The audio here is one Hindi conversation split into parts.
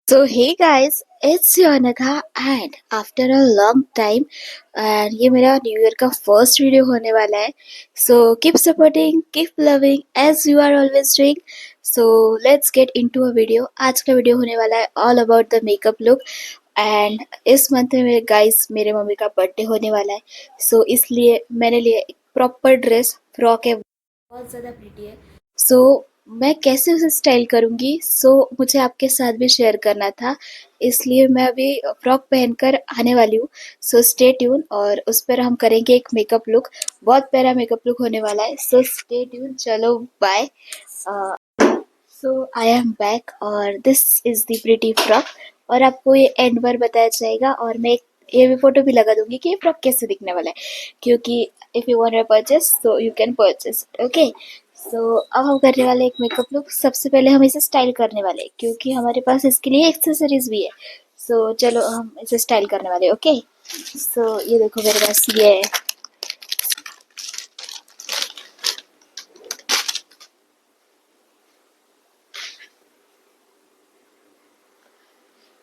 So hey guys, it's Yanaka and after a long time and ये मेरा न्यू ईयर का फर्स्ट वीडियो होने वाला है. So keep supporting, keep loving as you are always doing. So let's get into a video. आज का वीडियो होने वाला है all about the makeup look and इस मंथ में मेरे गाइस मेरे मम्मी का बर्थडे होने वाला है. So इसलिए मैंने लिया एक प्रॉपर ड्रेस, फ्रॉक है, बहुत ज़्यादा प्रिटी है. सो मैं कैसे उसे स्टाइल करूँगी, मुझे आपके साथ भी शेयर करना था, इसलिए मैं अभी फ्रॉक पहनकर आने वाली हूँ. सो स्टे ट्यून और उस पर हम करेंगे एक मेकअप लुक. बहुत प्यारा मेकअप लुक होने वाला है. So stay tuned. चलो bye. So I am back और this is the pretty frock और आपको ये एंड पर बताया जाएगा और मैं ये भी फोटो भी लगा दूंगी कि ये फ्रॉक कैसे दिखने वाला है, क्योंकि if you want to purchase so you can purchase. Okay. So अब हम करने वाले एक मेकअप लुक. सबसे पहले हम इसे स्टाइल करने वाले हैं क्योंकि हमारे पास इसके लिए एक्सेसरीज भी है. सो चलो हम इसे स्टाइल करने वाले. ओके. सो ये देखो मेरे पास ये है.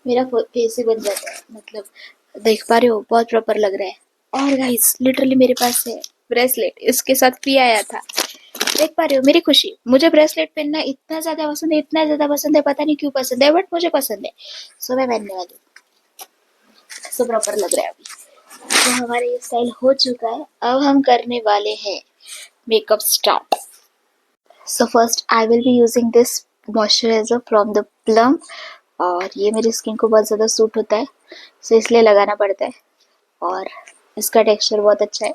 मेरा फेस ही बन जाता है, मतलब देख पा रहे हो, बहुत प्रॉपर लग रहा है. और गाइस लिटरली मेरे पास है ब्रेसलेट, इसके साथ फ्री आया था. देख पा रहे हो मेरी खुशी. मुझे ब्रेसलेट पहनना इतना ज्यादा पसंद है, इतना ज्यादा पसंद है, पता नहीं क्यों पसंद है, बट मुझे पसंद है. सो मैं पहनने वाली हूँ. सो प्रॉपर लग रहा है अभी. तो हमारा ये स्टाइल हो चुका है. अब हम करने वाले हैं makeup start. So first I will be using this moisturiser from the plum और ये मेरी स्किन को बहुत ज़्यादा सूट होता है, सो इसलिए लगाना पड़ता है. और इसका टेक्सचर बहुत अच्छा है.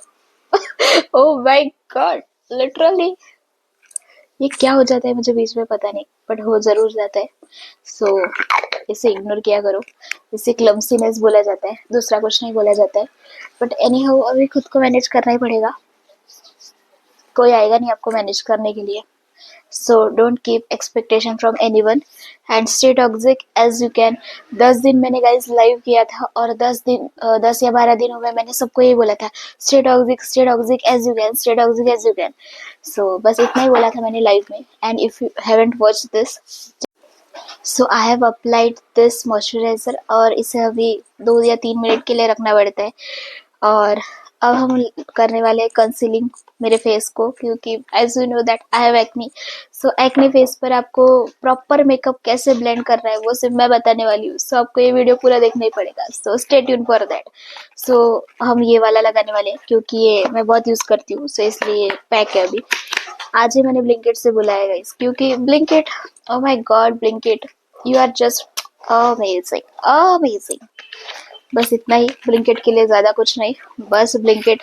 ओह माय गॉड, लिटरली ये क्या हो जाता है मुझे बीच में पता नहीं, बट हो जरूर जाता है. सो इसे इग्नोर किया करो. इसे क्लमसीनेस बोला जाता है, दूसरा कुछ नहीं बोला जाता है. बट एनी हाउ अभी खुद को मैनेज करना ही पड़ेगा, कोई आएगा नहीं आपको मैनेज करने के लिए. So don't keep expectation from anyone and stay toxic as you can. 10 दिन मैंने गाइस लाइव किया था और 10 या 12 दिनों में मैंने सबको यही बोला था, stay toxic as you can, stay toxic as you can. So बस इतना ही बोला था मैंने लाइव में. And if you haven't watched this, so I have applied this moisturizer और इसे अभी 2 या 3 मिनट के लिए रखना पड़ता है. और अब हम करने वाले हैं कंसीलिंग मेरे फेस को, क्योंकि as you know that I have acne. So acne face पर आपको प्रॉपर मेकअप कैसे ब्लेंड करना है वो सिर्फ मैं बताने वाली हूँ. सो आपको ये वीडियो पूरा देखना ही पड़ेगा. So stay tuned for that. So हम ये वाला लगाने वाले हैं क्योंकि ये मैं बहुत यूज़ करती हूँ, सो इसलिए पैक है अभी. आज ही मैंने ब्लिंकिट से बुलाया गाइस, क्योंकि Blinkit, oh my God Blinkit, you are just amazing amazing. बस इतना ही ब्लिंकिट के लिए, ज़्यादा कुछ नहीं. बस ब्लिंकिट.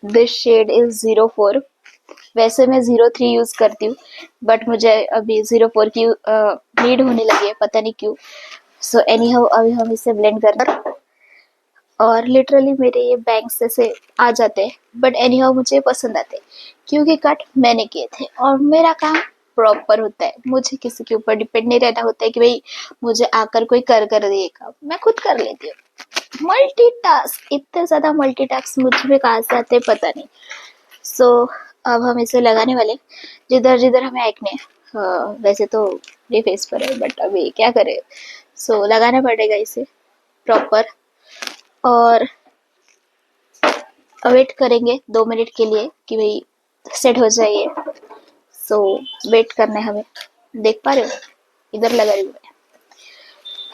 This shade is 04. वैसे मैं 03 यूज करती हूँ, बट मुझे अभी 04 की नीड होने लगी है, पता नहीं क्यों. सो एनी हाउ अभी हम इसे ब्लेंड करना. और लिटरली मेरे ये बैंग्स जैसे आ जाते हैं, बट एनी हाउ मुझे पसंद आते हैं क्योंकि कट मैंने किए थे और मेरा काम प्रॉपर होता है. मुझे किसी के ऊपर डिपेंड नहीं रहना होता है कि भाई मुझे आकर कोई कर देगा. मैं खुद कर लेती हूँ. मल्टीटास्क, इतने ज्यादा मल्टीटास्क मुझ में कहाँ से आते पता नहीं. सो अब हम इसे लगाने वाले जिधर जिधर हमें एक्ने. वैसे तो ये फेस पर है, बट अभी क्या करें. सो लगाना पड़ेगा इसे प्रॉपर. और वेट करेंगे 2 मिनट के लिए कि भाई सेट हो जाइए. सो वेट करना है हमें. देख पा रहे हो इधर लगा रही हूँ.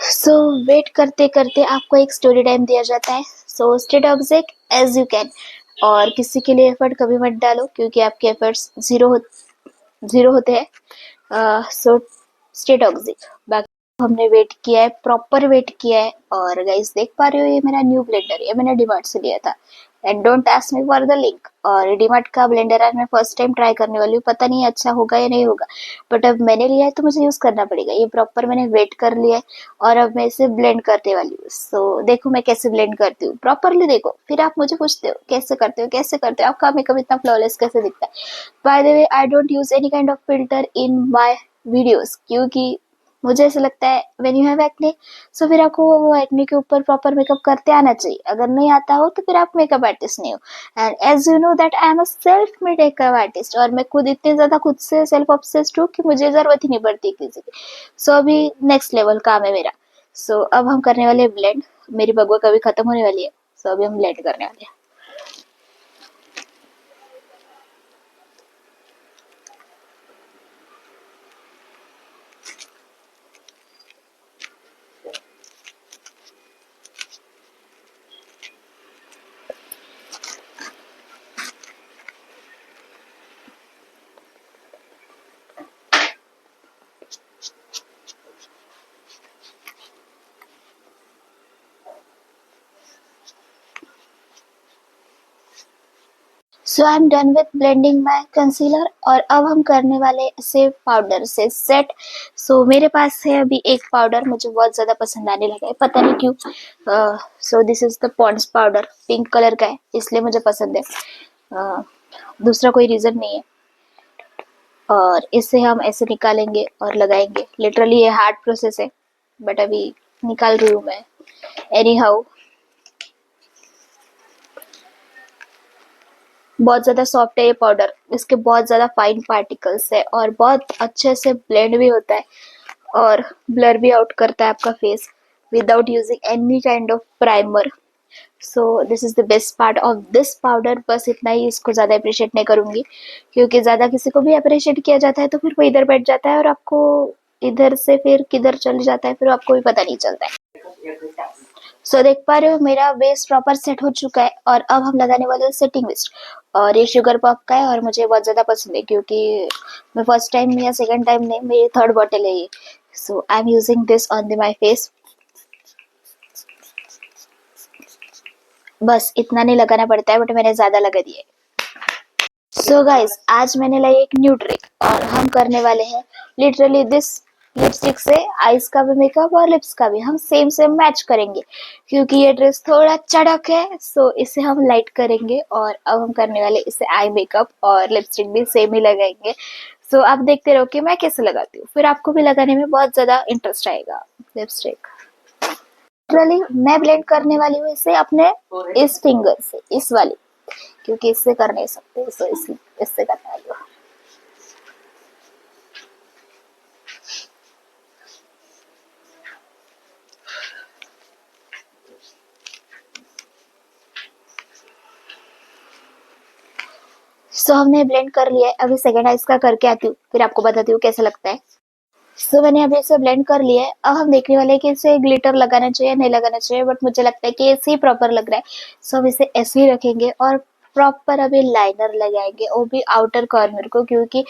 सो वेट करते करते आपको एक स्टोरी टाइम दिया जाता है. So stay toxic as you can. और किसी के लिए एफर्ट कभी मत डालो क्योंकि आपके एफर्ट्स जीरो होते हैं. सो स्टे टॉक्सिक. बाकी हमने वेट किया है, प्रॉपर वेट किया है. और गाइस देख पा रहे हो ये मेरा न्यू ब्लेंडर, ये मैंने डीमार्ट से लिया था. And don't ask me for the link. और डीमार्ट का ब्लेंडर आज मैं फर्स्ट टाइम ट्राई करने वाली हूँ, पता नहीं अच्छा होगा या नहीं होगा, बट अब मैंने लिया है तो मुझे यूज करना पड़ेगा. ये प्रॉपर मैंने वेट कर लिया है और अब मैं इसे ब्लेंड करने वाली हूँ. सो देखो मैं कैसे ब्लेंड करती हूँ प्रॉपरली. देखो फिर आप मुझे पूछते हो कैसे करते हो कैसे करते हो, आपका मेकअप इतना फ्लॉलेस कैसे दिखता है. Bye the way I don't use any kind of filter in my videos क्योंकि मुझे ऐसा लगता है व्हेन यू हैव एक्ने, सो फिर आपको वो एक्ने के ऊपर प्रॉपर मेकअप करते आना चाहिए। अगर नहीं आता हो तो फिर आप मेकअप आर्टिस्ट नहीं हो। And as you know that I am a self made makeup artist, और मैं खुद इतनी ज्यादा खुद से सेल्फ ऑब्सेस्ड हूँ कि मुझे जरूरत ही नहीं पड़ती किसी की। सो अभी नेक्स्ट लेवल काम है मेरा। सो अब हम करने वाले हैं ब्लेंड। मेरी बगुआ कभी खत्म होने वाली है, सो अभी हम ब्लेंड करने वाले हैं। So I am done with blending my concealer, और अब हम करने वाले इसे पाउडर से सेट। सो मेरे पास है अभी एक पाउडर, मुझे बहुत ज़्यादा पसंद आने लगा है, पता नहीं क्यों। So this is the Pond's powder, pink colour का है इसलिए मुझे पसंद है। दूसरा कोई रीज़न नहीं है। और इसे हम ऐसे निकालेंगे और लगाएंगे। लिटरली ये हार्ड प्रोसेस है, बट अभी निकाल रही हूँ मैं। एनी हाउ, बहुत ज़्यादा सॉफ्ट है ये पाउडर, इसके बहुत ज़्यादा फाइन पार्टिकल्स है और बहुत अच्छे से ब्लेंड भी होता है और ब्लर भी आउट करता है आपका face without using any kind of primer. So this is the best part of this powder. बस इतना ही, इसको ज़्यादा अप्रिशिएट नहीं करूँगी क्योंकि ज़्यादा किसी को भी अप्रिशिएट किया जाता है तो फिर वो इधर बैठ जाता है और आपको इधर से फिर किधर चल जाता है, फिर आपको भी पता नहीं चलता है। सो देख पा रहे हो मेरा बेस प्रॉपर सेट हो चुका है और अब हम लगाने वाले हैं सेटिंग मिस्ट। और ये शुगर पॉप का है और मुझे बहुत ज़्यादा पसंद है क्योंकि मैं फर्स्ट टाइम या सेकंड टाइम नहीं, मेरी थर्ड बॉटल है ये। So I am using this on the my face. बस इतना नहीं लगाना पड़ता है बट मैंने ज़्यादा लगा दिया है। सो गाइस, आज मैंने लाई एक न्यू ट्रिक और हम करने वाले हैं लिटरली दिस। लिपस्टिक से आईज का भी मेकअप और लिप्स का भी हम सेम सेम मैच करेंगे क्योंकि ये ड्रेस थोड़ा चड़क है। सो इसे हम लाइट करेंगे और अब हम करने वाले इसे आई मेकअप और लिपस्टिक भी सेम ही लगाएंगे। सो आप देखते रहो कि मैं कैसे लगाती हूँ, फिर आपको भी लगाने में बहुत ज्यादा इंटरेस्ट आएगा। लिपस्टिक लिटरली मैं ब्लेंड करने वाली हूँ इसे अपने इस फिंगर से, इस वाली, क्योंकि इससे कर नहीं सकते, सो इसलिए इससे करने वाली हूँ। सो हमने ब्लेंड कर लिया है, अभी सेकेंड आइज का करके आती हूँ फिर आपको बताती हूँ कैसा लगता है। सो मैंने अभी इसे ब्लेंड कर लिया है। अब हम देखने वाले हैं कि इसे ग्लिटर लगाना चाहिए नहीं लगाना चाहिए, बट मुझे लगता है कि ऐसे ही प्रॉपर लग रहा है। सो हम इसे ऐसे ही रखेंगे और प्रॉपर अभी लाइनर लगाएंगे, वो भी आउटर कॉर्नर को, क्योंकि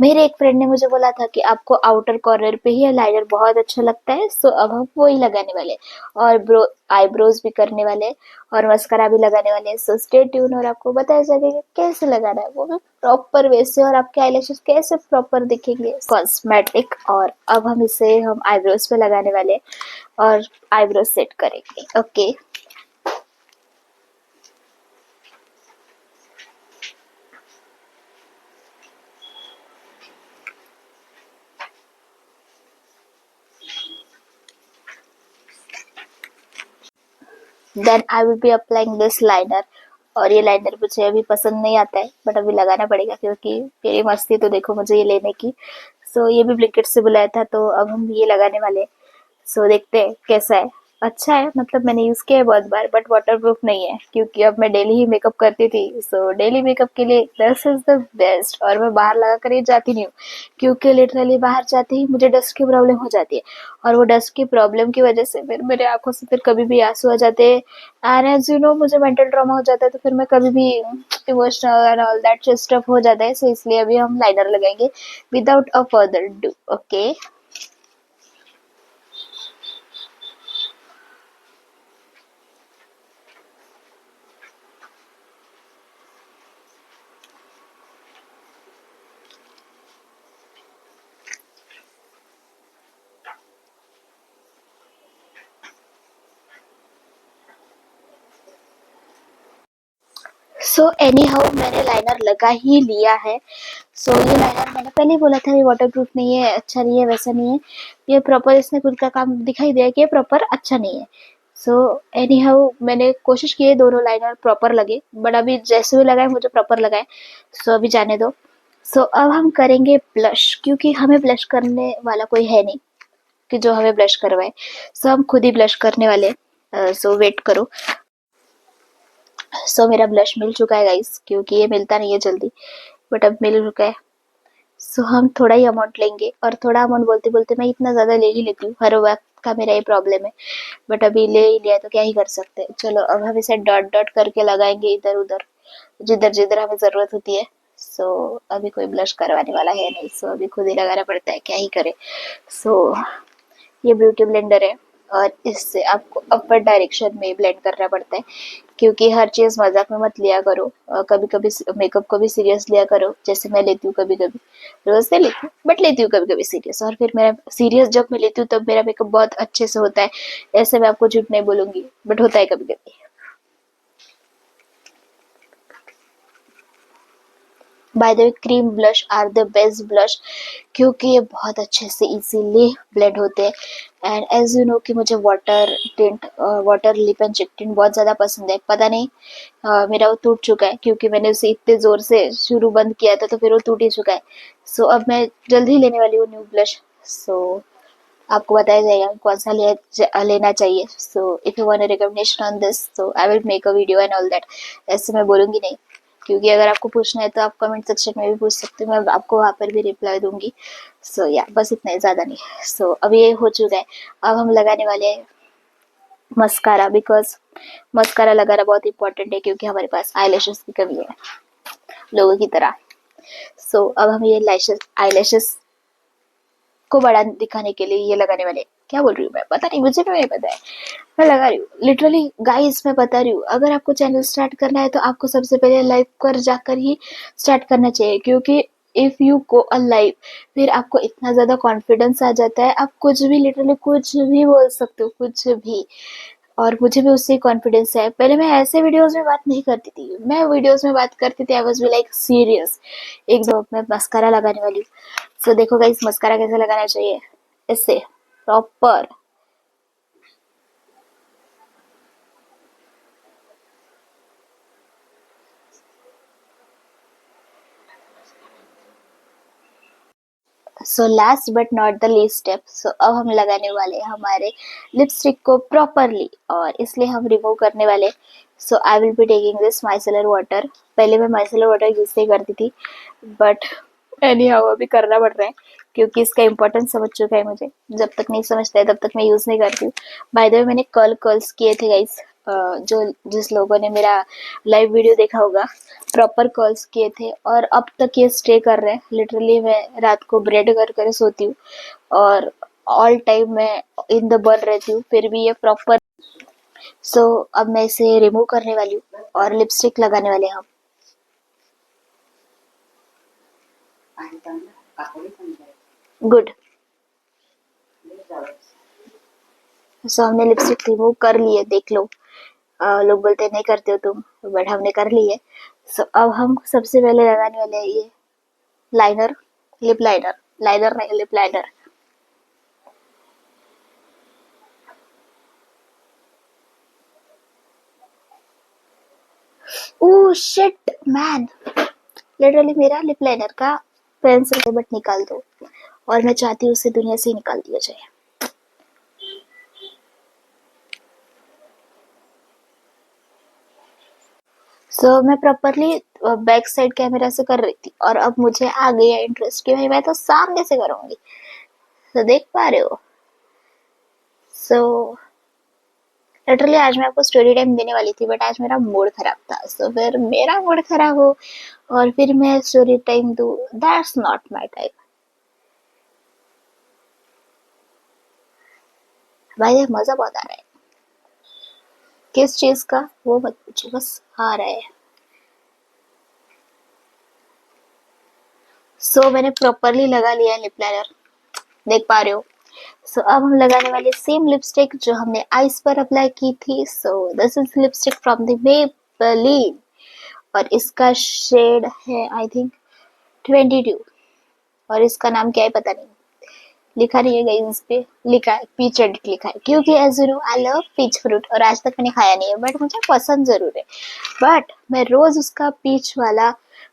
मेरे एक फ्रेंड ने मुझे बोला था कि आपको आउटर कॉर्नर पे ही लाइनर बहुत अच्छा लगता है। सो अब हम वो ही लगाने वाले हैं और आईब्रोज भी करने वाले हैं और मस्करा भी लगाने वाले हैं। सो स्टे ट्यून और आपको बताया जाएगा कैसे लगाना है वो भी प्रॉपर वे से, और आपके आईलैशेस कैसे प्रॉपर दिखेंगे कॉस्मेटिक। और अब हम इसे हम आईब्रोज पे लगाने वाले हैं और आईब्रोज सेट करेंगे। Okay, then I will be applying this liner. और ये लाइनर मुझे अभी पसंद नहीं आता है बट अभी लगाना पड़ेगा क्योंकि मेरी मस्ती तो देखो मुझे ये लेने की। सो ये भी ब्लिंकिट से बुलाया था तो अब हम ये लगाने वाले हैं। सो देखते हैं कैसा है। अच्छा है, मतलब मैंने यूज किया है बहुत बार बट वाटरप्रूफ नहीं है क्योंकि अब मैं डेली ही मेकअप करती थी। सो डेली मेकअप के लिए दिस इज द बेस्ट, और मैं बाहर लगा कर ही जाती नहीं हूँ क्योंकि लिटरली बाहर जाते ही मुझे डस्ट की प्रॉब्लम हो जाती है और वो डस्ट की प्रॉब्लम की वजह से फिर मेरे आंखों से फिर कभी भी आंसू आ जाते हैं। एंड एज यू नो मुझे मेंटल ट्रॉमा हो जाता है तो फिर मैं कभी भी emotional and all that stuff हो जाता है। सो इसलिए अभी हम लाइनर लगाएंगे without a further do. Okay, so any how मैंने लाइनर लगा ही लिया है। सो ये लाइनर मैंने पहले ही बोला था ये वाटरप्रूफ नहीं है, अच्छा नहीं है, वैसा नहीं है। ये प्रॉपर इसने खुद का काम दिखाई दिया कि ये प्रॉपर अच्छा नहीं है। सो एनी हाउ मैंने कोशिश की है दोनों लाइनर प्रॉपर लगे, बट अभी जैसे भी लगाए मुझे प्रॉपर लगाए। सो अभी जाने दो। सो अब हम करेंगे ब्लश, क्योंकि हमें ब्लश करने वाला कोई है नहीं कि जो हमें ब्लश करवाए। सो हम खुद ही ब्लश करने वाले। सो वेट करो। सो मेरा ब्लश मिल चुका है गाइस, क्योंकि ये मिलता नहीं है जल्दी, बट अब मिल चुका है। सो हम थोड़ा ही अमाउंट लेंगे, और थोड़ा अमाउंट बोलते बोलते मैं इतना ज़्यादा ले ही लेती हूँ, हर वक्त का मेरा ये प्रॉब्लम है। बट अभी ले ही लिया तो क्या ही कर सकते हैं। चलो अब हम इसे डॉट डॉट करके लगाएंगे इधर उधर, जिधर जिधर हमें ज़रूरत होती है। सो अभी कोई ब्लश करवाने वाला है नहीं, सो अभी खुद ही लगाना पड़ता है, क्या ही करे। सो ये ब्यूटी ब्लेंडर है, और इससे आपको अपर डायरेक्शन में ब्लेंड करना पड़ता है, क्योंकि हर चीज़ मजाक में मत लिया करो। कभी कभी मेकअप को भी सीरियस लिया करो, जैसे मैं लेती हूँ कभी कभी। रोज नहीं लेती हूँ, बट लेती हूँ कभी कभी सीरियस, और फिर मेरा सीरियस जब मैं लेती हूँ तब मेरा मेकअप बहुत अच्छे से होता है। ऐसे मैं आपको झूठ नहीं बोलूंगी, बट होता है कभी कभी। By the way cream blush are the best blush, क्योंकि ये बहुत अच्छे से इजीली ब्लेंड होते हैं। एंड एज यू नो कि मुझे water tint, water lip and चिक टिंट बहुत ज़्यादा पसंद है। पता नहीं मेरा वो टूट चुका है, क्योंकि मैंने उसे इतने ज़ोर से शुरू बंद किया था, तो फिर वो टूट ही चुका है। सो अब मैं जल्द ही लेने वाली हूँ न्यू ब्लश। सो आपको बताया जाएगा कौन सा लेना चाहिए। So if you want a recommendation on this, so I will make a video and all that. ऐसे मैं बोलूँगी नहीं, क्योंकि अगर आपको पूछना है तो आप कमेंट सेक्शन में भी पूछ सकते हो, मैं आपको वहाँ पर भी रिप्लाई दूंगी। सो या बस इतना ही, ज़्यादा नहीं। सो अब ये हो चुका है। अब हम लगाने वाले हैं मस्कारा, बिकॉज मस्कारा लगाना बहुत इंपॉर्टेंट है, क्योंकि हमारे पास आई की कमी है लोगों की तरह। सो अब हम ये आई को बड़ा दिखाने के लिए ये लगाने वाले। क्या बोल रही हूँ मैं, पता नहीं, मुझे भी नहीं पता है, मैं लगा रही हूँ। लिटरली गाइस मैं बता रही हूँ, अगर आपको चैनल स्टार्ट करना है तो आपको सबसे पहले लाइव पर जाकर ही स्टार्ट करना चाहिए, क्योंकि if you go a live, फिर आपको इतना ज्यादा कॉन्फिडेंस आ जाता है, आप कुछ भी, लिटरली कुछ भी बोल सकते हो, कुछ भी। और मुझे भी उससे कॉन्फिडेंस है। पहले मैं ऐसे वीडियोस में बात नहीं करती थी, मैं वीडियोस में बात करती थी, I was be like serious. एक दो मैं मस्कारा लगाने वाली हूँ। सो देखो गाइस मस्कारा कैसे लगाना चाहिए, इससे proper. So last but not the least step, so अब हम लगाने वाले हैं हमारे लिपस्टिक को प्रॉपरली, और इसलिए हम रिमूव करने वाले। So I will be taking this micellar water. पहले मैं माइसेलर वाटर यूज नहीं करती थी, बट एनी हाउ अभी करना पड़ रहा है, क्योंकि इसका इम्पोर्टेंस समझ चुका है मुझे। जब तक नहीं समझता है तब तक मैं यूज नहीं करती हूँ। बाय द वे मैंने कर्ल्स किए थे गाइस, जो जिस लोगों ने मेरा लाइव वीडियो देखा होगा, प्रॉपर कर्ल्स किए थे, और अब तक ये स्टे कर रहे हैं। लिटरली मैं रात को ब्रेड कर कर सोती हूँ, और ऑल टाइम मैं इन द बर्न रहती हूँ, फिर भी ये प्रॉपर। सो अब मैं इसे रिमूव करने वाली हूँ, और लिपस्टिक लगाने वाले हम। गुड। सो हमने लिपस्टिक रिमूव कर ली है, देख लो। लोग बोलते नहीं करते हो तुम, बट हमने कर ली है। सो अब हम सबसे पहले लगाने वाले हैं ये लाइनर, लिप लाइनर, लाइनर नहीं lip liner. Oh shit man, literally मेरा लिप लाइनर का पेंसिल बट निकाल दो, और मैं चाहती हूँ उसे दुनिया से ही निकाल दिया जाए। मैं प्रॉपरली बैक साइड कैमरा से कर रही थी, और अब मुझे आ गया इंटरेस्ट कि भाई मैं तो सामने से करूंगी। देख पा रहे हो। सो लिटरली आज मैं आपको स्टोरी टाइम देने वाली थी, बट आज मेरा मूड खराब था। फिर मेरा मूड खराब हो और फिर मैं स्टोरी टाइम दूँ, दैट्स नॉट माई टाइप। भाई मजा बहुत आ रहा है, किस चीज का वो मत पूछिए, बस आ रहा है। मैंने प्रॉपरली लगा लिया है लिप लाइनर, देख पा रहे हो। अब हम लगाने वाले सेम लिपस्टिक जो हमने आईज पर अप्लाई की थी। This is lipstick from the Maybelline, और इसका शेड है आई थिंक 22 और इसका नाम क्या है पता नहीं, लिखा नहीं है गाइस, इस पे लिखा है पीच एडिट लिखा है, क्योंकि as you know I love peach fruit और आज तक मैंने खाया नहीं है, बट मुझे पसंद जरूर है। बट मैं रोज उसका पीच वाला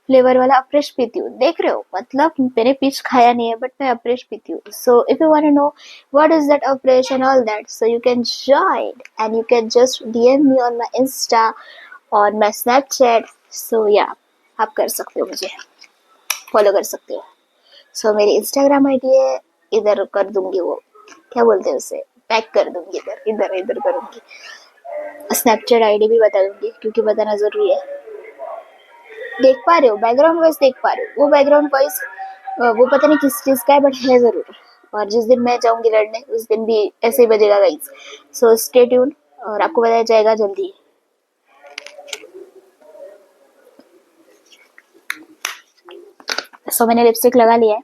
फ्लेवर वाला अफ्रेश पीती हूँ, देख रहे हो, मतलब मैंने पीच खाया नहीं है बट मैं अफ्रेश पीती हूँ। So if you want to know what is that Afresh and all that, so you can join and you can just DM me on my Insta, on my Snapchat. So या आप कर सकते हो, मुझे फॉलो कर सकते हो। सो मेरी इंस्टाग्राम आईडी है, इधर कर दूंगी, वो क्या बोलते हैं उसे, पैक कर दूंगी, इधर इधर इधर करूंगी। स्नैपचैट आईडी भी बता दूंगी क्योंकि बताना जरूरी है। देख पा रहे हो बैकग्राउंड वॉइस, देख पा रहे हो वो बैकग्राउंड वॉइस, वो पता नहीं किस चीज का है बट है जरूर। और जिस दिन मैं जाऊंगी लड़ने उस दिन भी ऐसे ही बजेगा गाइस। सो स्टे ट्यून और आपको बताया जाएगा जल्दी। सो मैंने लिपस्टिक लगा लिया है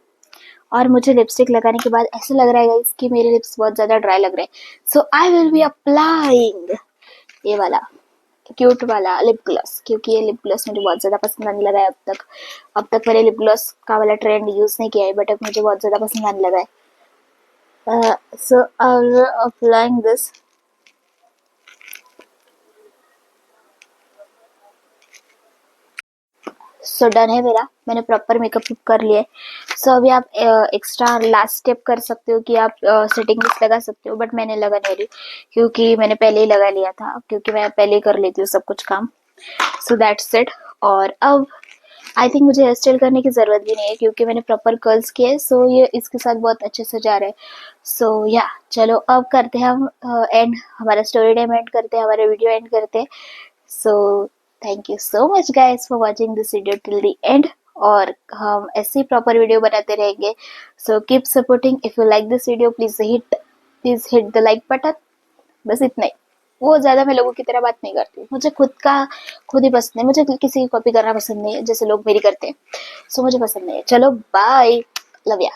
और मुझे लिपस्टिक लगाने के बाद ऐसा लग रहा है गाइस कि मेरे लिप्स बहुत ज्यादा ड्राई लग रहे हैं। So I will be applying ये वाला क्यूट वाला लिप ग्लॉस, क्योंकि ये लिप ग्लॉस मुझे बहुत ज्यादा पसंद आने लगा है। अब तक मैंने लिप ग्लॉस का वाला ट्रेंड यूज नहीं किया है बट अब मुझे बहुत ज्यादा पसंद आने लगा है। So I will applying this. So done है मेरा, मैंने प्रॉपर मेकअप कर लिया है। सो अभी आप एक्स्ट्रा लास्ट स्टेप कर सकते हो कि आप सेटिंग मिस्ट लगा सकते हो, बट मैंने लगा नहीं रही क्योंकि मैंने पहले ही लगा लिया था, क्योंकि मैं पहले ही कर लेती हूँ सब कुछ काम। So that's it. और अब आई थिंक मुझे हेयर स्टाइल करने की जरूरत भी नहीं है क्योंकि मैंने प्रॉपर कर्ल्स किए। सो ये इसके साथ बहुत अच्छे से जा रहे हैं। सो या चलो अब करते हैं हम एंड, हमारा स्टोरी टाइम एंड करते हैं, हमारा वीडियो एंड करते हैं। So thank you so much guys for watching this video till the end, और हम ऐसे ही प्रॉपर वीडियो बनाते रहेंगे। So keep supporting. If you like this video please hit the like button. बस इतना ही, वो ज्यादा मैं लोगों की तरह बात नहीं करती हूँ, मुझे खुद ही पसंद है, मुझे किसी की कॉपी करना पसंद नहीं है जैसे लोग मेरी करते हैं। सो मुझे पसंद नहीं है। चलो बाय, लव या।